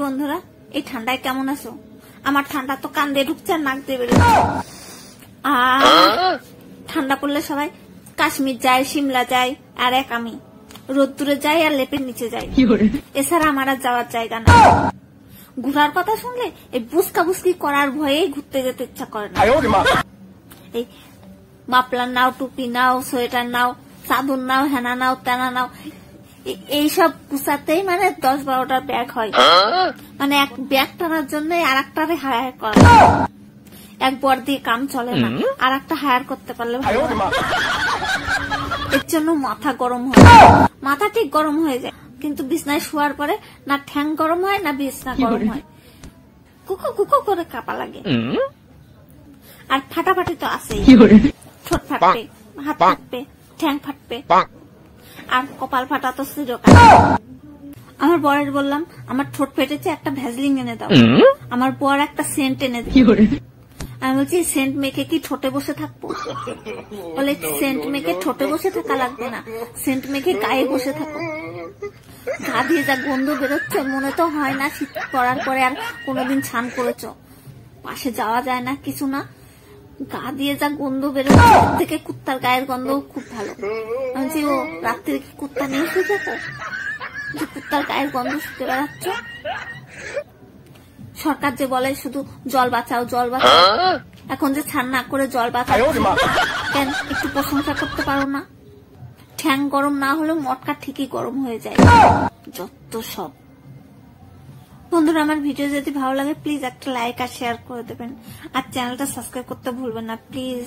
বন্ধুরা, এই ঠান্ডায় কেমন আছো? আমার ঠান্ডা তো কান দিয়ে ঢুকছে আর নাক দিয়ে বেরোচ্ছে। ঠান্ডা পড়লে সবাই কাশ্মীর যায়, সিমলা যায়, আর এক আমি রোদ্দুরে যাই আর লেপের নিচে যাই। এছাড়া আমার আর যাওয়ার জায়গা না। ঘুরার কথা শুনলে এই বুসকা বুসকি করার ভয়েই ঘুরতে যেতে ইচ্ছা করে না। এই মাপলার নাও, টুপি নাও, সোয়েটার নাও, চাদর নাও, হেনা নাও, তেনা নাও, এইসব গুছাতেই মানে 10-12টা ব্যাগ হয়। মানে এক ব্যাগ টানার জন্য আর একটারে হায়ার করা, এক বর দিয়ে কাম চলে না, আর একটা হায়ার করতে পারলে ভালো। এর জন্য মাথা গরম হয়, মাথা ঠিক গরম হয়ে যায়, কিন্তু বিছনায় শোয়ার পরে না ঠ্যাং গরম হয় না বিছনা গরম হয়, কুকু কুকু করে কাঁপা লাগে। আর ফাটাফাটি তো আছেই, ঠোঁট ফাটবে, হাত ফাটবে, ঠ্যাং ফাটবে, আর কপাল ফাটা তো চিরকাল। আমার বরের বললাম আমার ঠোঁট ফেটেছে, একটা ভ্যাসলিন এনে দাও। আমার বর একটা সেন্ট এনে দিল। আমি বলছি সেন্ট মেখে কি ঠোঁটে বসে থাকবো? বলে সেন্ট মেখে ঠোঁটে বসে থাকা লাগবে না, সেন্ট মেখে গায়ে বসে থাকো। গা দিয়ে যা গন্ধ বেরোচ্ছে, মনে তো হয় না শীত পড়ার পরে আর কোনোদিন স্নান করেছ। পাশে যাওয়া যায় না, কিছু না, গা দিয়ে যা গন্ধ বেরোচ্ছে, থেকে কুত্তার গায়ের গন্ধ খুব ভালো। আমি বলছি ও রাত্রে কি কুত্তা নিয়ে শুয়ে যাবো যে কুত্তার গায়ের গন্ধ শুকে বেড়াচ্ছ? সরকার যে বলে শুধু জল বাঁচাও জল বাঁচাও, এখন যে ছাড় না করে জল বাঁচাও, কেন একটু প্রশংসা করতে পারো না? ঠ্যাং গরম না হলেও মটকা ঠিকই গরম হয়ে যায়। যত সব। বন্ধুরা, আমার ভিডিও যদি ভালো লাগে প্লিজ একটা লাইক আর শেয়ার করে দেবেন, আর চ্যানেলটা সাবস্ক্রাইব করতে ভুলবেন না প্লিজ।